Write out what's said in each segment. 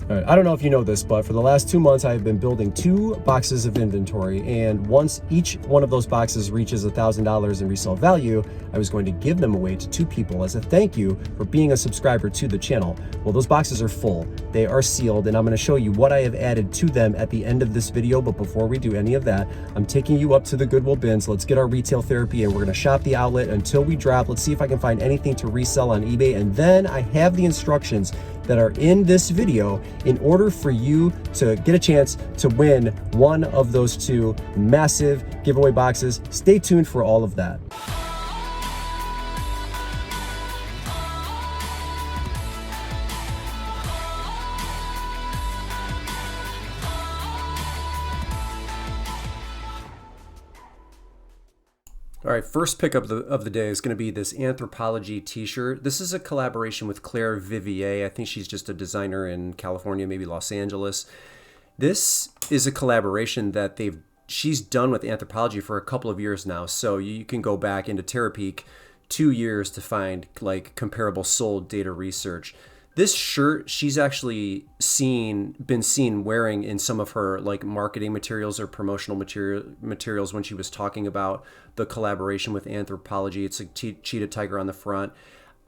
All right, I don't know if you know this, but for the last 2 months, I've been building 2 boxes of inventory. And once each one of those boxes reaches $1,000 in resale value, I was going to give them away to 2 people as a thank you for being a subscriber to the channel. Well, those boxes are full. They are sealed, and I'm going to show you what I have added to them at the end of this video. But before we do any of that, I'm taking you up to the Goodwill Bins. Let's get our retail therapy, and we're going to shop the outlet until we drop. Let's see if I can find anything to resell on eBay. And then I have the instructions that are in this video in order for you to get a chance to win one of those 2 massive giveaway boxes. Stay tuned for all of that. All right, first pickup of the day is going to be this Anthropology t-shirt. This is a collaboration with Claire Vivier. I think she's just a designer in California, maybe Los Angeles. This is a collaboration that she's done with Anthropology for a couple of years now. So you can go back into Terapeak 2 years to find like comparable sold data research. This shirt she's actually been seen wearing in some of her like marketing materials or promotional materials when she was talking about the collaboration with Anthropology. It's a cheetah tiger on the front.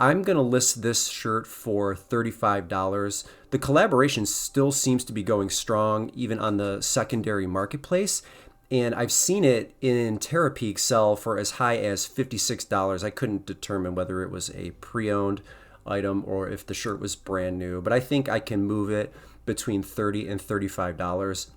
I'm going to list this shirt for $35. The collaboration still seems to be going strong even on the secondary marketplace. And I've seen it in Terapeak sell for as high as $56. I couldn't determine whether it was a pre-owned item or if the shirt was brand new, but I think I can move it between $30 and $35,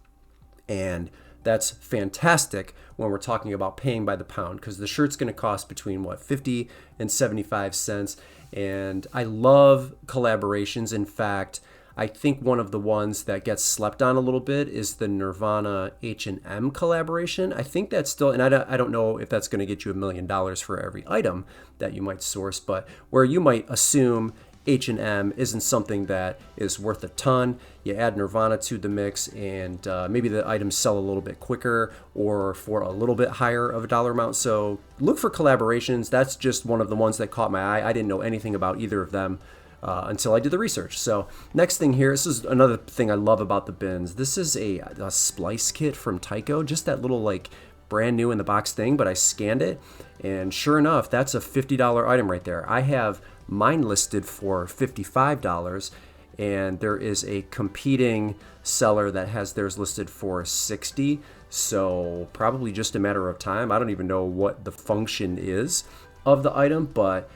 and that's fantastic when we're talking about paying by the pound, because the shirt's going to cost between 50 and 75 cents. And I love collaborations. In fact, I think one of the ones that gets slept on a little bit is the Nirvana H&M collaboration. I think that's still, and I don't know if that's going to get you $1 million for every item that you might source, but where you might assume H&M isn't something that is worth a ton, you add Nirvana to the mix, and maybe the items sell a little bit quicker or for a little bit higher of a dollar amount. So look for collaborations. That's just one of the ones that caught my eye. I didn't know anything about either of them until I did the research. So next thing here, this is another thing I love about the bins. This is a splice kit from Tyco, just that little like brand new in the box thing, but I scanned it, and sure enough, that's a $50 item right there. I have mine listed for $55, and there is a competing seller that has theirs listed for $60. So probably just a matter of time. I don't even know what the function is of the item, but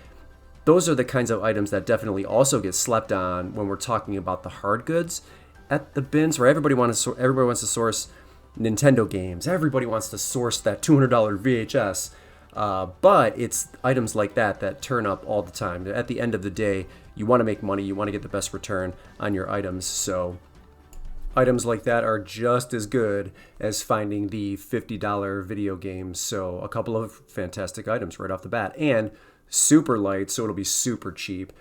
those are the kinds of items that definitely also get slept on when we're talking about the hard goods at the bins, where everybody wants to source Nintendo games. Everybody wants to source that $200 VHS. But it's items like that turn up all the time. At the end of the day, you want to make money. You want to get the best return on your items. So items like that are just as good as finding the $50 video games. So a couple of fantastic items right off the bat. And super light, so it'll be super cheap.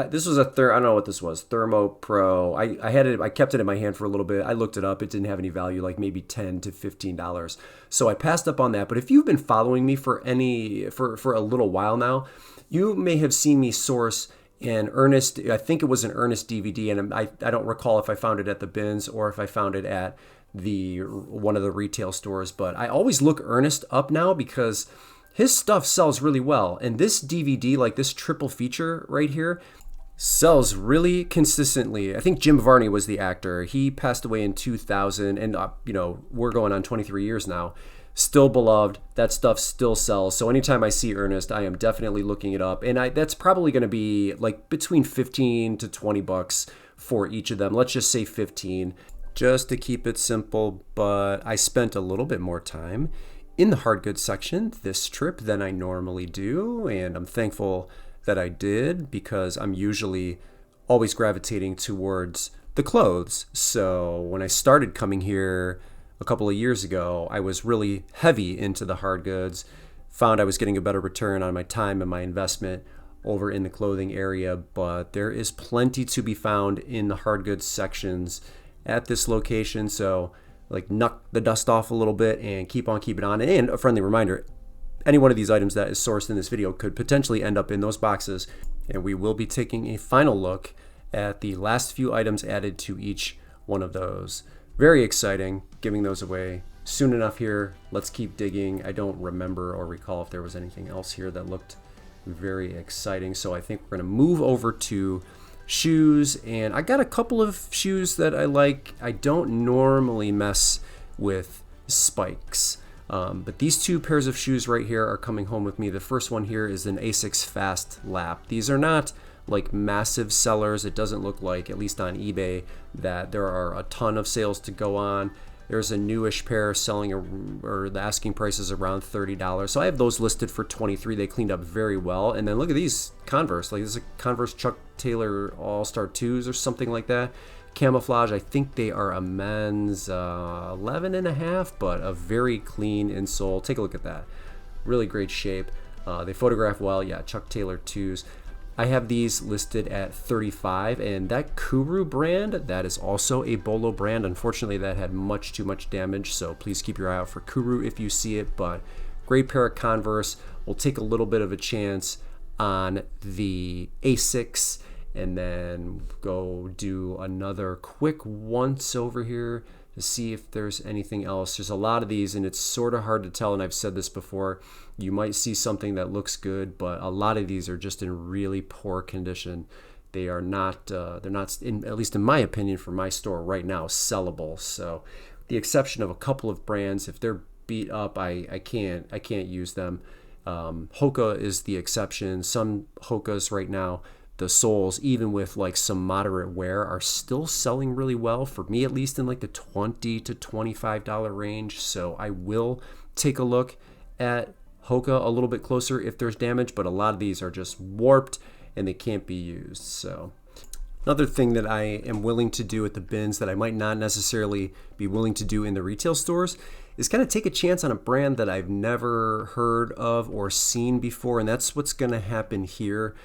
This was I don't know what this was, Thermo Pro. I kept it in my hand for a little bit. I looked it up. It didn't have any value, like maybe $10 to $15. So I passed up on that. But if you've been following me for a little while now, you may have seen me source an Ernest, I think it was an Ernest DVD, and I don't recall if I found it at the bins or if I found it at one of the retail stores. But I always look Ernest up now because his stuff sells really well. And this DVD, like this triple feature right here, sells really consistently. I think Jim Varney was the actor. He passed away in 2000, and we're going on 23 years now. Still beloved. That stuff still sells. So anytime I see Ernest, I am definitely looking it up. And that's probably going to be like between 15 to 20 bucks for each of them. Let's just say 15, just to keep it simple. But I spent a little bit more time in the hard goods section this trip than I normally do, and I'm thankful that I did, because I'm usually always gravitating towards the clothes. So when I started coming here a couple of years ago, I was really heavy into the hard goods, found I was getting a better return on my time and my investment over in the clothing area, but there is plenty to be found in the hard goods sections at this location. So like knock the dust off a little bit and keep on keeping on. And a friendly reminder, any one of these items that is sourced in this video could potentially end up in those boxes. And we will be taking a final look at the last few items added to each one of those. Very exciting, giving those away soon enough here. Let's keep digging. I don't remember or recall if there was anything else here that looked very exciting. So I think we're going to move over to shoes, and I got a couple of shoes that I like. I don't normally mess with spikes, but these two pairs of shoes right here are coming home with me. The first one here is an Asics Fast Lap. These are not like massive sellers. It doesn't look like, at least on eBay, that there are a ton of sales to go on. There's a newish pair selling, or the asking price is around $30. So I have those listed for $23. They cleaned up very well. And then look at these Converse. Like, this is a Converse Chuck Taylor All-Star 2s or something like that. Camouflage. I think they are a men's 11.5, but a very clean insole. Take a look at that. Really great shape. They photograph well. Yeah, Chuck Taylor 2s. I have these listed at $35, and that Kuru brand, that is also a Bolo brand. Unfortunately, that had much too much damage, so please keep your eye out for Kuru if you see it. But great pair of Converse. We'll take a little bit of a chance on the Asics, and then go do another quick once over here to see if there's anything else. There's a lot of these, and it's sort of hard to tell, and I've said this before. You might see something that looks good, but a lot of these are just in really poor condition. They are not, they're not, at least in my opinion, for my store right now, sellable. So the exception of a couple of brands, if they're beat up, I can't use them. Hoka is the exception. Some Hokas right now, the soles, even with like some moderate wear, are still selling really well, for me at least, in like the $20 to $25 range. So I will take a look at Hoka a little bit closer if there's damage, but a lot of these are just warped and they can't be used. So another thing that I am willing to do at the bins that I might not necessarily be willing to do in the retail stores is kind of take a chance on a brand that I've never heard of or seen before, and that's what's going to happen here.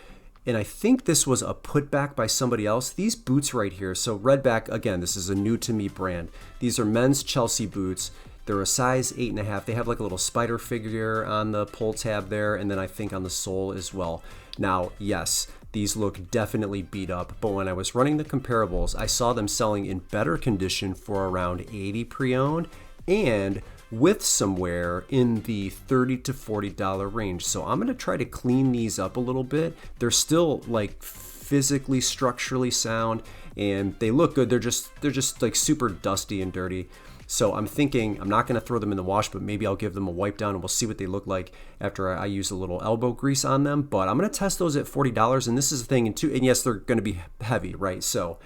And I think this was a putback by somebody else. These boots right here, so Redback, again, this is a new to me brand. These are men's Chelsea boots. They're a size 8.5. They have like a little spider figure on the pull tab there, and then I think on the sole as well. Now, yes, these look definitely beat up, but when I was running the comparables, I saw them selling in better condition for around $80 pre-owned, and with some wear in the $30 to $40 range. So I'm gonna try to clean these up a little bit. They're still like physically, structurally sound, and they look good. They're just like super dusty and dirty. So I'm thinking I'm not going to throw them in the wash, but maybe I'll give them a wipe down and we'll see what they look like after I use a little elbow grease on them. But I'm going to test those at $40, and this is the thing, and yes, they're going to be heavy, right? So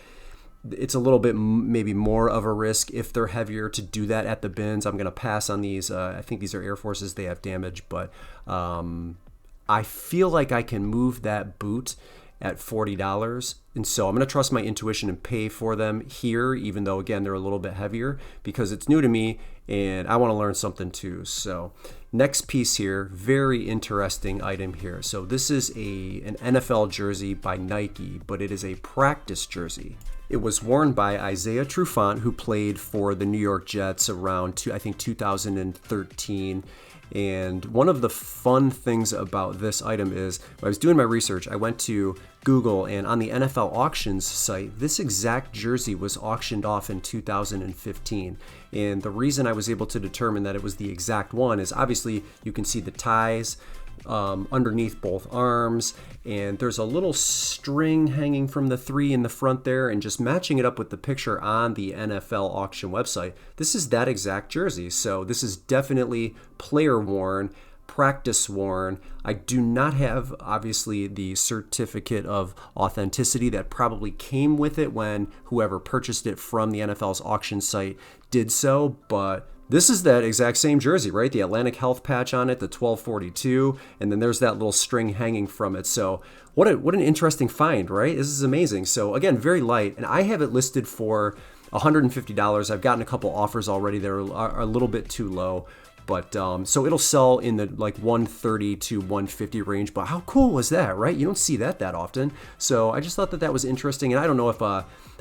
it's a little bit maybe more of a risk if they're heavier to do that at the bins. I'm going to pass on these. I think these are Air Forces. They have damage, but I feel like I can move that boot at $40, and so I'm going to trust my intuition and pay for them here, even though again they're a little bit heavier, because it's new to me and I want to learn something too. So next piece here, very interesting item here. So this is an NFL jersey by Nike, but it is a practice jersey. It was worn by Isaiah Trufant, who played for the New York Jets around I think 2013. And one of the fun things about this item is, when I was doing my research, I went to Google, and on the NFL auctions site, this exact jersey was auctioned off in 2015. And the reason I was able to determine that it was the exact one is obviously you can see the ties underneath both arms, and there's a little string hanging from the 3 in the front there, and just matching it up with the picture on the NFL auction website, this is that exact jersey. So this is definitely player worn, practice worn. I do not have obviously the certificate of authenticity that probably came with it when whoever purchased it from the NFL's auction site did so, but this is that exact same jersey, right? The Atlantic Health patch on it, the 1242, and then there's that little string hanging from it. So what an interesting find, right? This is amazing. So again, very light, and I have it listed for $150. I've gotten a couple offers already that are a little bit too low, but so it'll sell in the like 130 to 150 range. But how cool was that, right? You don't see that often. So I just thought that was interesting, and I don't know if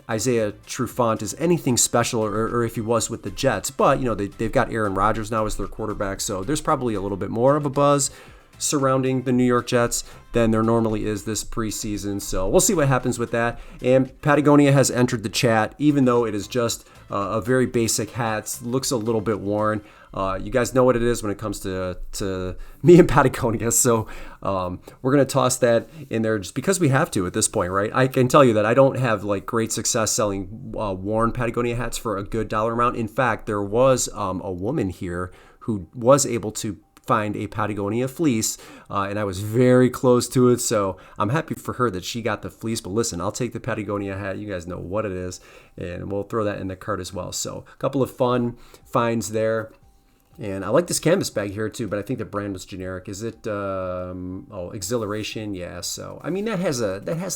Isaiah Trufant is anything special, or if he was with the Jets, but you know they've got Aaron Rodgers now as their quarterback, so there's probably a little bit more of a buzz. surrounding the New York Jets than there normally is this preseason. So we'll see what happens with that. And Patagonia has entered the chat, even though it is just a very basic hat. Looks a little bit worn. You guys know what it is when it comes to me and Patagonia. So we're going to toss that in there just because we have to at this point, right? I can tell you that I don't have like great success selling worn Patagonia hats for a good dollar amount. In fact, there was a woman here who was able to find a Patagonia fleece, and I was very close to it, so I'm happy for her that she got the fleece. But listen, I'll take the Patagonia hat. You guys know what it is, and we'll throw that in the cart as well. So a couple of fun finds there. And I like this canvas bag here too, but I think the brand was generic. Is it Exhilaration? Yeah. So I mean that has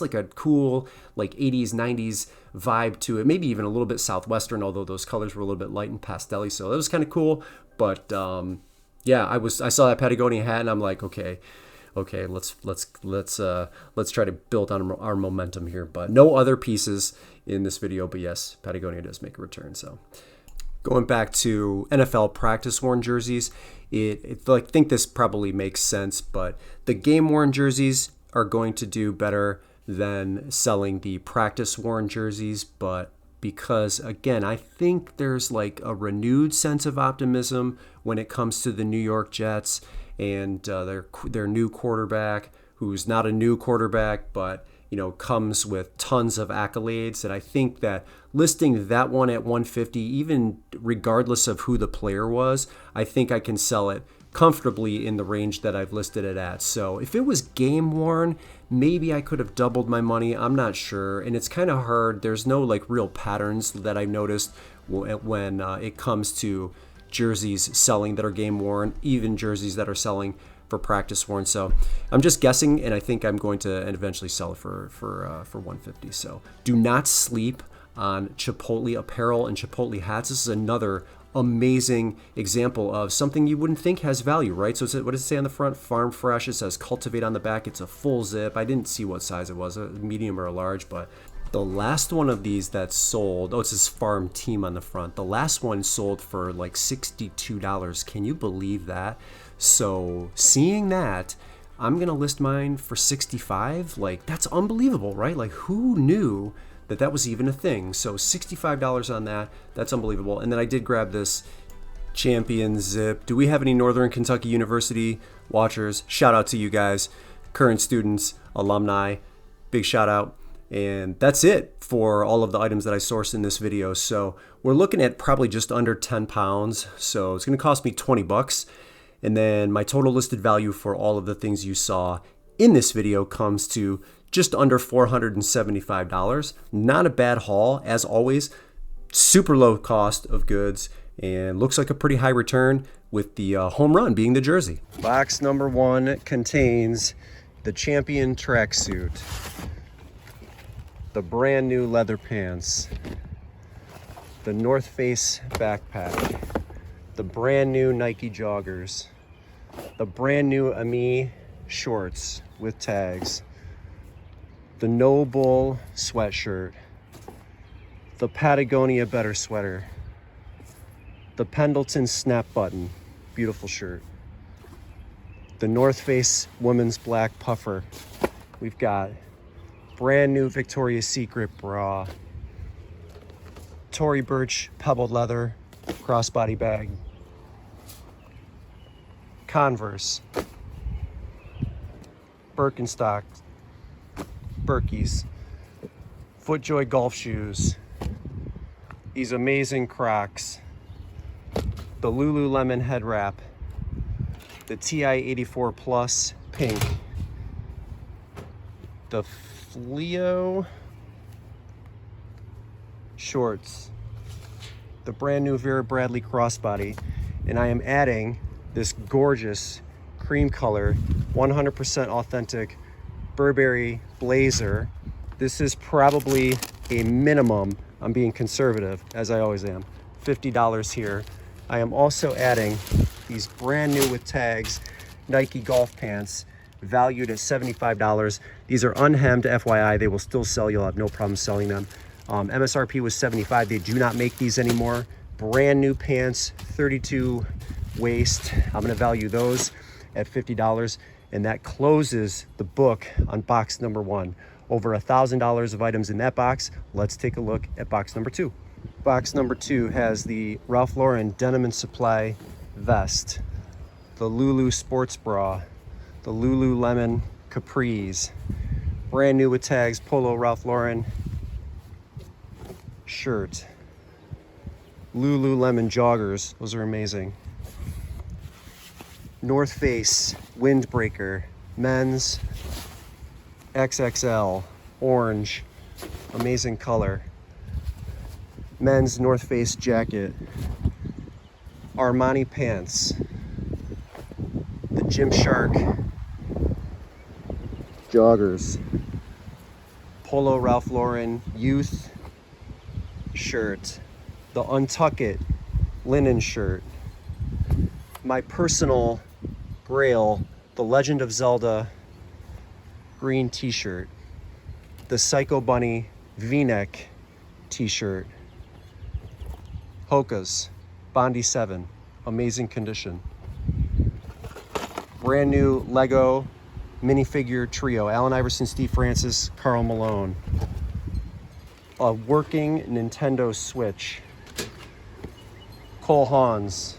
like a cool like 80s 90s vibe to it. Maybe even a little bit Southwestern, although those colors were a little bit light and pastel-y. So it was kind of cool. But yeah, I saw that Patagonia hat and I'm like, okay, let's try to build on our momentum here. But no other pieces in this video. But yes, Patagonia does make a return. So. Going back to NFL practice-worn jerseys, I think this probably makes sense, but the game-worn jerseys are going to do better than selling the practice-worn jerseys, but because, again, I think there's like a renewed sense of optimism when it comes to the New York Jets and their new quarterback, who's not a new quarterback, but comes with tons of accolades. And I think that listing that one at 150, even regardless of who the player was, I think I can sell it comfortably in the range that I've listed it at. So if it was game worn, maybe I could have doubled my money. I'm not sure. And it's kind of hard. There's no like real patterns that I've noticed when it comes to jerseys selling that are game worn, even jerseys that are selling for practice worn. So I'm just guessing, and I think I'm going to eventually sell it for 150. So do not sleep on Chipotle apparel and Chipotle hats. This is another amazing example of something you wouldn't think has value, right? So what does it say on the front? Farm fresh. It says cultivate on the back. It's a full zip. I didn't see what size it was, a medium or a large, but the last one of these that sold, it says farm team on the front. The last one sold for like $62. Can you believe that? So seeing that, I'm going to list mine for 65. Like, that's unbelievable, right? Like, who knew that that was even a thing? So $65 on that. That's unbelievable. And then I did grab this Champion Zip. Do we have any Northern Kentucky University watchers? Shout out to you guys, current students, alumni. Big shout out. And that's it for all of the items that I sourced in this video. So we're looking at probably just under 10 pounds. So it's going to cost me 20 bucks. And then my total listed value for all of the things you saw in this video comes to just under $475. Not a bad haul, as always. Super low cost of goods and looks like a pretty high return, with the home run being the jersey. Box number 1 contains the Champion tracksuit, the brand new leather pants, the North Face backpack, the brand new Nike joggers, the brand new Ami shorts with tags, the No Bull sweatshirt, the Patagonia Better sweater, the Pendleton snap button, beautiful shirt, the North Face women's black puffer. We've got brand new Victoria's Secret bra, Tory Burch pebbled leather crossbody bag, Converse, Birkenstock, Berkeys, FootJoy golf shoes, these amazing Crocs, the Lululemon head wrap, the TI 84 Plus pink, the Fleo shorts, the brand new Vera Bradley crossbody, and I am adding this gorgeous cream color, 100% authentic Burberry blazer. This is probably a minimum, I'm being conservative, as I always am, $50 here. I am also adding these brand new with tags Nike golf pants, valued at $75. These are unhemmed, FYI. They will still sell. You'll have no problem selling them. MSRP was $75. They do not make these anymore. Brand new pants, 32 waist. I'm going to value those at $50. And that closes the book on box number 1. Over $1,000 of items in that box. Let's take a look at box number 2. Box number 2 has the Ralph Lauren Denim & Supply vest, the Lulu sports bra, the Lululemon capris, brand new with tags Polo Ralph Lauren shirt, Lululemon joggers, those are amazing, North Face windbreaker, men's XXL, orange, amazing color, men's North Face jacket, Armani pants, the Gymshark joggers, Polo Ralph Lauren youth shirt, the Untuck It linen shirt, my personal grail, the Legend of Zelda green t-shirt, the Psycho Bunny v-neck t-shirt, Hoka's Bondi 7, amazing condition, brand new Lego minifigure trio, Allen Iverson, Steve Francis, Karl Malone, a working Nintendo Switch, Cole Hahn's,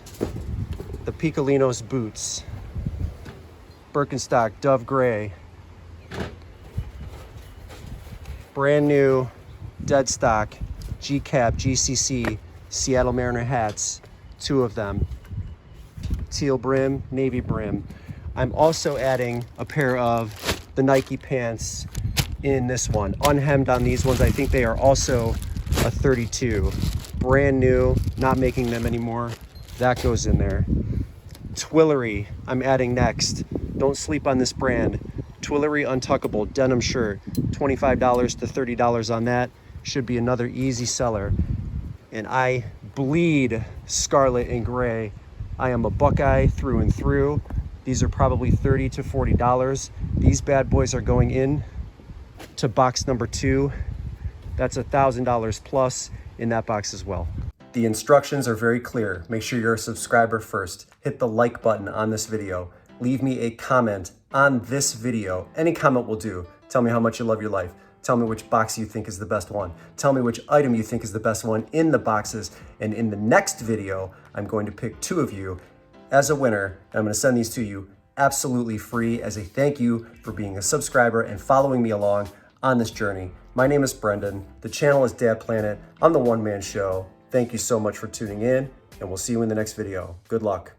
the Picolinos boots, Birkenstock Dove Gray, brand new dead stock G-Cap GCC Seattle Mariner hats, 2 of them, teal brim, navy brim. I'm also adding a pair of the Nike pants in this one, unhemmed on these ones. I think they are also a 32, brand new, not making them anymore. That goes in there. Twillery, I'm adding next. Don't sleep on this brand. Twillery untuckable denim shirt, $25 to $30 on that. Should be another easy seller. And I bleed scarlet and gray. I am a Buckeye through and through. These are probably $30 to $40. These bad boys are going in to box number 2. That's $1,000 plus in that box as well. The instructions are very clear. Make sure you're a subscriber first. Hit the like button on this video. Leave me a comment on this video. Any comment will do. Tell me how much you love your life. Tell me which box you think is the best one. Tell me which item you think is the best one in the boxes. And in the next video, I'm going to pick 2 of you as a winner. And I'm going to send these to you absolutely free as a thank you for being a subscriber and following me along on this journey. My name is Brendan. The channel is Dad Planet. I'm the one-man show. Thank you so much for tuning in, and we'll see you in the next video. Good luck.